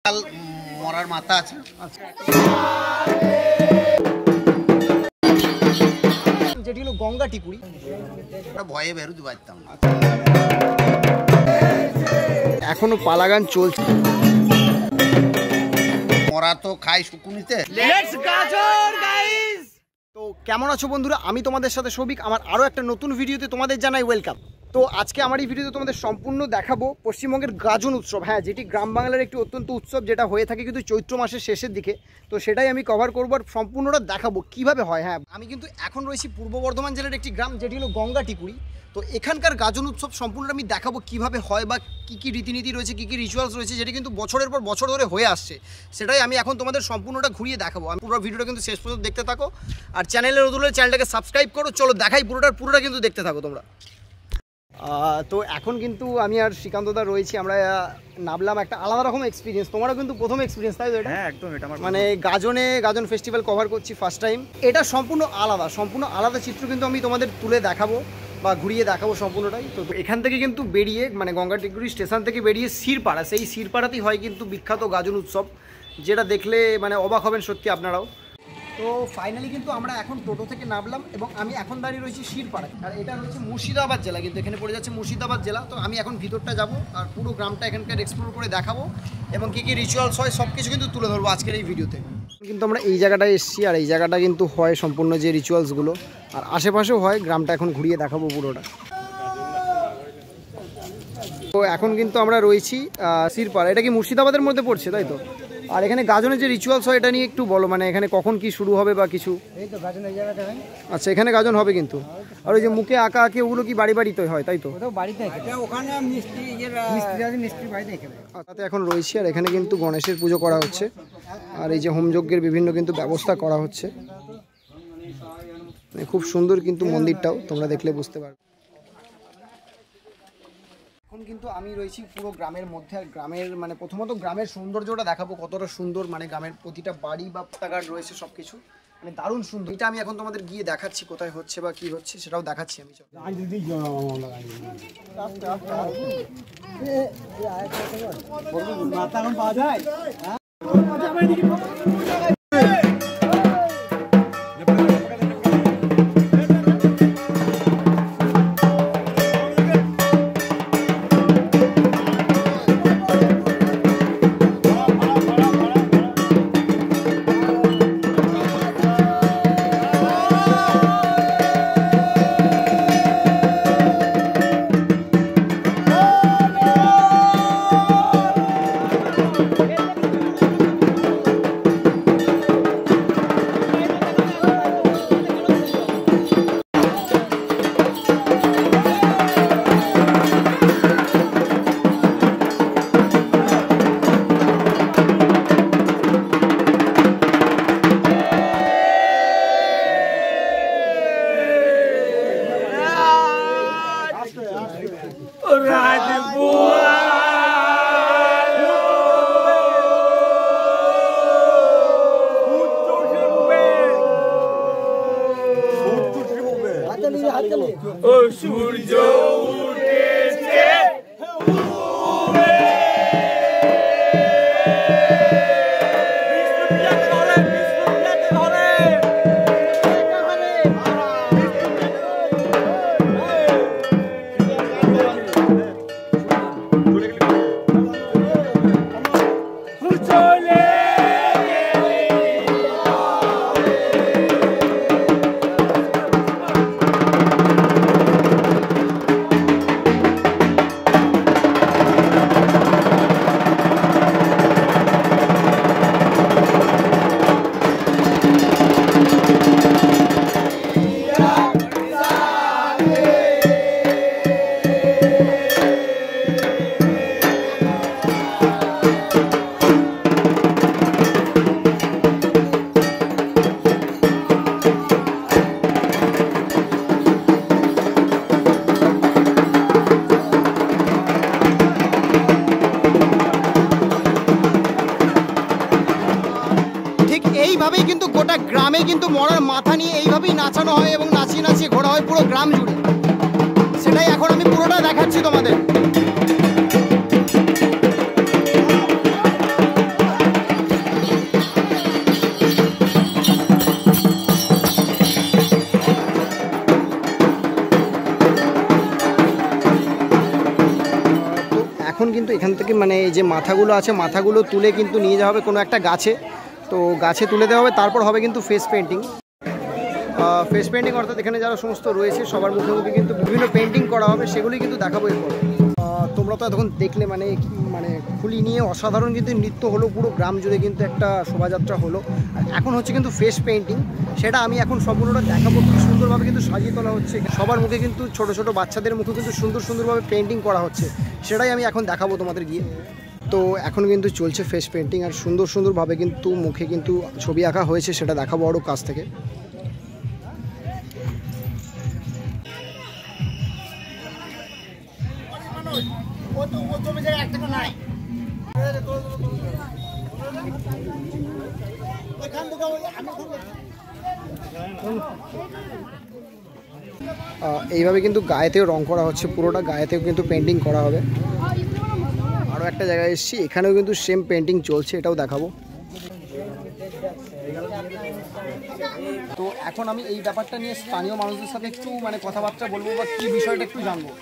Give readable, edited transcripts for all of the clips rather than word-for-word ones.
মরার মাথা আছে। যেটি হলো গঙ্গা টিপুরি, ভয়ে বেরোতে পারতাম না। এখনো পালাগান চলছে। মরা তো খাই শুকুনিতে। তো কেমন আছো বন্ধুরা, আমি তোমাদের সাথে সৌভিক। আমার আরও একটা নতুন ভিডিওতে তোমাদের জানাই ওয়েলকাম। তো আজকে আমার এই ভিডিওতে তোমাদের সম্পূর্ণ দেখাবো পশ্চিমবঙ্গের গাজন উৎসব। হ্যাঁ, যেটি গ্রাম বাংলার একটি অত্যন্ত উৎসব, যেটা হয়ে থাকে কিন্তু চৈত্র মাসের শেষের দিকে। তো সেটাই আমি কভার করবো আর সম্পূর্ণটা দেখাবো কীভাবে হয়। হ্যাঁ, আমি কিন্তু এখন রয়েছি পূর্ব বর্ধমান জেলার একটি গ্রাম, যেটি হলো গঙ্গা টিপুরি। তো এখানকার গাজন উৎসব সম্পূর্ণটা আমি দেখাবো কীভাবে হয় বা কী কী রীতিনীতি রয়েছে, কী কী রিচুয়ালস রয়েছে, যেটি কিন্তু বছরের পর বছর ধরে হয়ে আসছে। সেটাই আমি এখন তোমাদের সম্পূর্ণটা ঘুরিয়ে দেখাবো। আমি পুরো ভিডিওটা কিন্তু শেষ পর্যন্ত দেখতে থাকো, আর চ্যানেলের নতুন হলে চ্যানেলটাকে সাবস্ক্রাইব করো। চলো দেখাই পুরোটা কিন্তু দেখতে থাকো তোমরা। তো এখন কিন্তু আমি আর শ্রীকান্তদা রয়েছি, আমরা নামলাম। একটা আলাদা রকম এক্সপিরিয়েন্স, তোমারও কিন্তু প্রথম এক্সপিরিয়েন্স, তাই তো? এটা হ্যাঁ একদম, এটা মানে গাজন ফেস্টিভ্যাল কভার করছি ফার্স্ট টাইম। এটা সম্পূর্ণ আলাদা চিত্র কিন্তু আমি তোমাদের তুলে দেখাবো বা ঘুরিয়ে দেখাবো সম্পূর্ণটাই। তো এখান থেকে কিন্তু বেরিয়ে মানে গঙ্গা টিপুরি স্টেশন থেকে বেরিয়ে শিরপাড়া, সেই শিরপাড়াতেই হয় কিন্তু বিখ্যাত গাজন উৎসব, যেটা দেখলে মানে অবাক হবেন সত্যি আপনারাও। তো ফাইনালি কিন্তু আমরা এখন টোটো থেকে নামলাম এবং আমি এখন দাঁড়িয়ে রয়েছি শিরপাড়ায়। আর এটা রয়েছে মুর্শিদাবাদ জেলা, কিন্তু এখানে পড়ে যাচ্ছে মুর্শিদাবাদ জেলা। তো আমি এখন ভিতরটা যাব আর পুরো গ্রামটা এখানকার এক্সপ্লোর করে দেখাবো এবং কী কী রিচুয়ালস হয় সব কিছু কিন্তু তুলে ধরবো আজকের এই ভিডিওতে। কিন্তু আমরা এই জায়গাটায় এসেছি আর এই জায়গাটা কিন্তু হয় সম্পূর্ণ যে রিচুয়ালসগুলো, আর আশেপাশেও হয়। গ্রামটা এখন ঘুরিয়ে দেখাবো পুরোটা। তো এখন কিন্তু আমরা রয়েছি শিরপাড়া। এটা কি মুর্শিদাবাদের মধ্যে পড়ছে, তাই তো? আর এখানে গাজনের যে রিচুয়ালস হয় এটা নিয়ে একটু বলো, মানে এখানে কখন কি শুরু হবে বা কিছু? এই তো গাজন এই জায়গাটা হয়। আচ্ছা, এখানে গাজন হবে কিন্তু। আর ওই যে মুখে আঁকা আঁকি ওগুলো কি বাড়িতে হয়, তাই তো? বাড়িতে ওখানে মিস্ত্রি বাড়িতে। তাতে এখন রয়েছি আর এখানে কিন্তু গণেশের পুজো করা হচ্ছে, আর এই যে হোমযজ্ঞের বিভিন্ন কিন্তু ব্যবস্থা করা হচ্ছে। খুব সুন্দর কিন্তু মন্দিরটাও, তোমরা দেখলে বুঝতে পারবে। এখন কিন্তু আমি রয়েছি পুরো গ্রামের মধ্যে, আর গ্রামের মানে প্রথমত গ্রামের সৌন্দর্যটা দেখাবো, কতটা সুন্দর। মানে গ্রামের প্রতিটা বাড়ি বা পতাকার রয়েছে সব কিছু, মানে দারুণ সুন্দর। এটা আমি এখন তোমাদের গিয়ে দেখাচ্ছি কোথায় হচ্ছে বা কি হচ্ছে, সেটাও দেখাচ্ছি আমি। সূর্য উঠেছে এইভাবেই কিন্তু গোটা গ্রামে কিন্তু মরার মাথা নিয়ে এইভাবেই নাচানো হয় এবং নাচিয়ে নাচিয়ে ঘোরা হয় পুরো গ্রাম জুড়ে। সেটাই এখন আমি পুরোটা দেখাচ্ছি তোমাদের। কিন্তু এখান থেকে মানে এই যে মাথাগুলো আছে মাথাগুলো তুলে কিন্তু নিয়ে যাওয়া হবে কোনো একটা গাছে, তো গাছে তুলে দেওয়া হবে, তারপর হবে কিন্তু ফেস পেন্টিং। ফেস পেন্টিং অর্থাৎ এখানে যারা সমস্ত রয়েছে সবার মুখে মুখে কিন্তু বিভিন্ন পেন্টিং করা হবে, সেগুলি কিন্তু দেখাবো এরপর। তোমরা তো এতক্ষণ দেখলে মানে মানে খুলি নিয়ে অসাধারণ কিন্তু নৃত্য হলো, পুরো গ্রাম জুড়ে কিন্তু একটা শোভাযাত্রা হলো। আর এখন হচ্ছে কিন্তু ফেস পেন্টিং, সেটা আমি এখন সম্পূর্ণটা দেখাবো। খুব সুন্দরভাবে কিন্তু সাজিয়ে তোলা হচ্ছে, সবার মুখে কিন্তু ছোট ছোট বাচ্চাদের মুখে কিন্তু সুন্দরভাবে পেন্টিং করা হচ্ছে, সেটাই আমি এখন দেখাবো তোমাদের গিয়ে। তো এখন কিন্তু চলছে ফেস পেন্টিং, আর সুন্দরভাবে কিন্তু মুখে কিন্তু ছবি আঁকা হয়েছে, সেটা দেখাবো আরও কাছ থেকে। এইভাবে কিন্তু গায়েতেও রং করা হচ্ছে, পুরোটা গায়েতেও কিন্তু পেন্টিং করা হবে। আরও একটা জায়গায় এসেছি, এখানেও কিন্তু সেম পেন্টিং চলছে, এটাও দেখাবো। তো এখন আমি এই ব্যাপারটা নিয়ে স্থানীয় মানুষদের সাথে একটু মানে কথাবার্তা বলবো বা কী বিষয়টা একটু জানবো।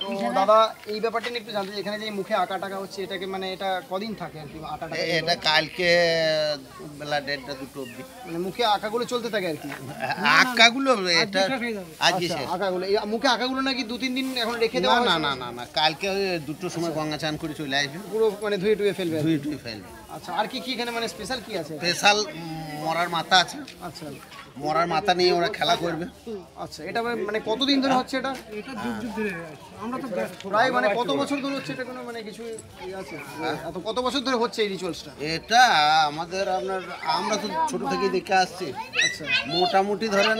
তো দাদা এই ব্যাপারটা নিয়ে একটু জানতে চাই, এখানে যে মুখে আঁকা টাকা হচ্ছে এটাকে মানে এটা কদিন থাকে আর কি আঁকাটা? এটা কালকে বেলা 1:30 2টো অবধি মানে মুখে আঁকাগুলো চলতে থাকে আর কি। আঁকাগুলো এটা আজকে শেষ। আঁকাগুলো এই মুখে আঁকাগুলো নাকি 2-3 দিন এখন রেখে দেওয়া? না কালকে 2টোর সময় গঙ্গা চান করে চলে আসবে, পুরো মানে ধুয়ে ফেলবে। আচ্ছা, আর কি এখানে মানে স্পেশাল কি আছে? স্পেশাল মরার মাথা আছে। আচ্ছা, মরার মাথা নিয়ে ওরা খেলা করবে। আচ্ছা, এটা মানে কতদিন ধরে হচ্ছে এটা? যুগ ধরে আমরা তো প্রায় মানে কত বছর ধরে হচ্ছে এটা, কোনো মানে কিছু আছে? এত কত বছর ধরে হচ্ছে এই রিচুয়ালসটা? এটা আমাদের আমরা তো ছোট থেকেই দেখে আসছি। আচ্ছা, মোটামুটি ধরেন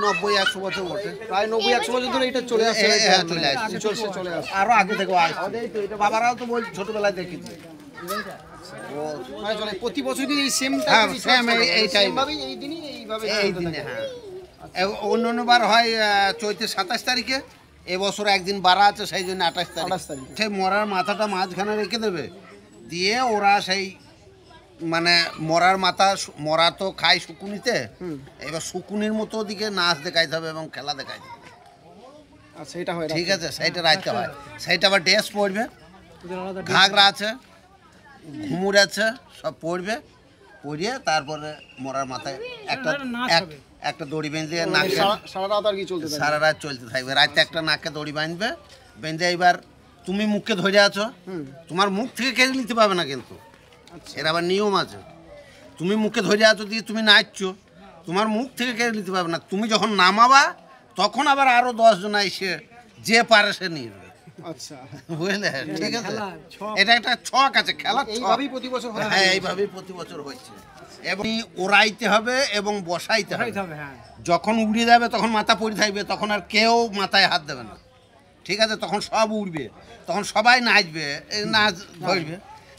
90-100 বছর বটে, প্রায় 90-100 বছর ধরে এটা চলে আসছে। চলে আসছে রিচুয়ালসে চলে আসছে, আরো আগে থেকে আসছে। বাবারাও তো বল ছোটবেলায় দেখেছি। মানে চলে প্রতি বছর কি এই সেম এই টাইম ভাবেই এই দিনই এইভাবে এই দিনে। হ্যাঁ, অন্যবার হয় চৈতের 27 তারিখে, এবছর একদিন বাড়া আছে সেই জন্য 28 তারিখ। সেই মরার মাথাটা মাঝখানে রেখে দেবে, দিয়ে ওরা সেই মানে মরার মাথা, মরা তো খায় শুকুনিতে, এবার শুকুনির মতো দিকে নাচ দেখাইতে হবে এবং খেলা দেখাইতে হবে। আচ্ছা, এটা হয়, ঠিক আছে, সেইটা রাখতে হয়। সেইটা আবার ড্রেস পরবে, ঘাগরা আছে, ঘুমুর আছে, সব পরবে, পরিয়ে তারপরে মরার মাথায় একটা দড়ি বেঁধে নাকে সারা রাত চলতে থাকবে। রাতে একটা নাকে দড়ি বাঁধবে, বেঁধে এবার তুমি মুখকে ধরে আছো, তোমার মুখ থেকে কেড়ে নিতে পারবে না কিন্তু, এর আবার নিয়ম আছে। তুমি মুখে ধরে আছো দিয়ে তুমি নাচছো, তোমার মুখ থেকে কেড়ে নিতে পারবে না। তুমি যখন নামাবা তখন আবার আরো 10 জন এসে যে পারে সে নিয়ে নেবে। আচ্ছা, বুঝলে? ঠিক আছে, এটা একটা ছক আছে, খেলা এইভাবেই প্রতি বছর হয়। হ্যাঁ, এইভাবেই প্রতি বছর হচ্ছে। এবং ওড়াইতে হবে এবং বসাইতে হবে। যখন উড়ে যাবে তখন মাথা পড়ে থাকবে, তখন আর কেউ মাথায় হাত দেবে না। ঠিক আছে, তখন সব উড়বে, তখন সবাই নাচবে, নাচ ধরবে,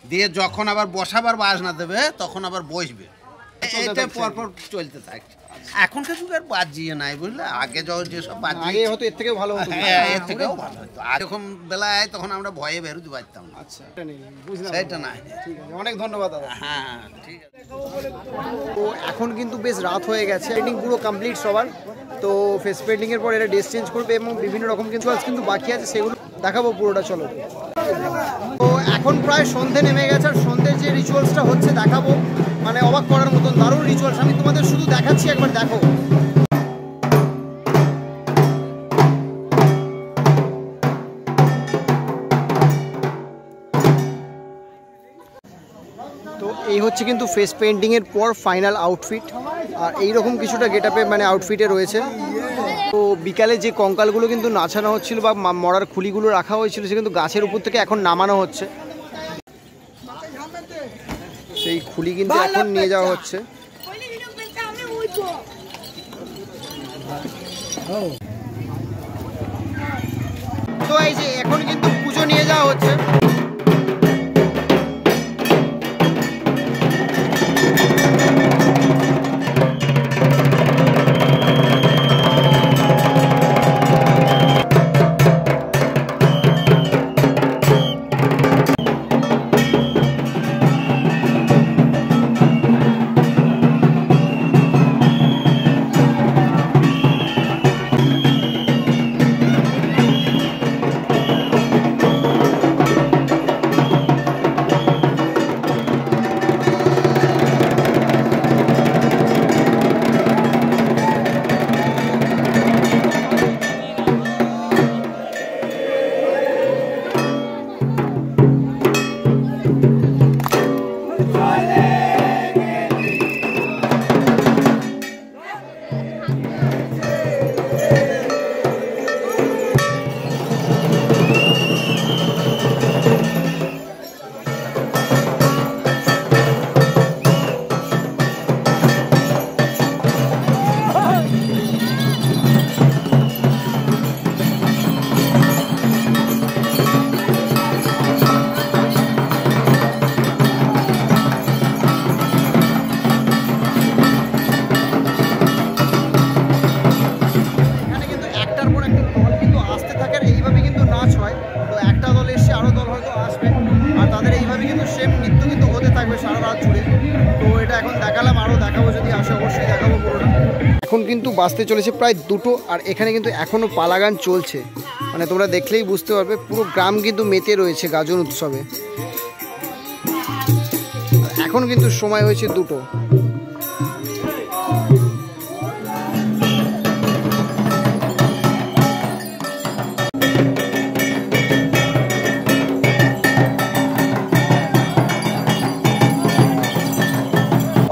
দিয়ে যখন আবার বসাবার বাজনা দেবে তখন আবার বসবে। এটা পরপর চলতে থাকে। এখনকার যুগে আর বাজিয়ে নাই, বুঝলে? আগে যেসব বাজিয়ে হতো এর থেকেও ভালো হতো, এর থেকেও ভালো হতো। আর যখন বেলায় তখন আমরা ভয়ে বেরোতে পারতাম না। আচ্ছা, বুঝলাম, সেটা নাই। ঠিক আছে, অনেক ধন্যবাদ দাদা। হ্যাঁ, ঠিক আছে। তো এখন কিন্তু বেশ রাত হয়ে গেছে, পেন্টিং পুরো কমপ্লিট সবার। তো ফেস পেন্টিং এর পর এরা ড্রেস চেঞ্জ করবে এবং বিভিন্ন রকম কিছু কিন্তু বাকি আছে, সেগুলো দেখাবো পুরোটা। চলো, তো এখন প্রায় সন্ধে নেমে গেছে, আর সন্ধ্যের যে রিচুয়ালসটা হচ্ছে দেখাবো, মানে অবাক করার মতন দারুণ রিচুয়ালস। আমি তোমাদের শুধু দেখাচ্ছি, একবার দেখো। তো এই হচ্ছে কিন্তু ফেস পেন্টিং এর পর ফাইনাল আউটফিট, আর এইরকম কিছুটা গেট আপে মানে আউটফিটে রয়েছে। তো বিকালে যে কঙ্কালগুলো কিন্তু নাচানো হচ্ছিল বা মরার খুলিগুলো রাখা হয়েছিল, সে কিন্তু গাছের উপর থেকে এখন নামানো হচ্ছে। সেই খুলি কিন্তু এখন নিয়ে যাওয়া হচ্ছে। তো এই যে এখন কিন্তু পুজো নিয়ে যাওয়া হচ্ছে। আমাদের এইভাবে কিন্তু সেম নৃত্য কিন্তু হতে থাকবে সারা রাত জুড়ে। তো এটা এখন দেখালাম, আরও দেখাবো যদি আসে অবশ্যই দেখাবো পুরোটা। এখন কিন্তু বাজতে চলেছে প্রায় 2টো, আর এখানে কিন্তু এখনও পালা গান চলছে, মানে তোমরা দেখলেই বুঝতে পারবে পুরো গ্রাম কিন্তু মেতে রয়েছে গাজন উৎসবে। এখন কিন্তু সময় হয়েছে 2টো।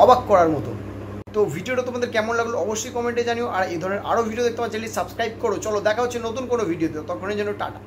অবাক করার মতো। তো ভিডিওটা তোমাদের কেমন লাগলো অবশ্যই কমেন্টে জানিও, আর এই ধরনের আরও ভিডিও দেখতে আমার চ্যানেল সাবস্ক্রাইব করো। চলো দেখা হচ্ছে নতুন কোনো ভিডিওতে, ততক্ষণের জন্য টাটা।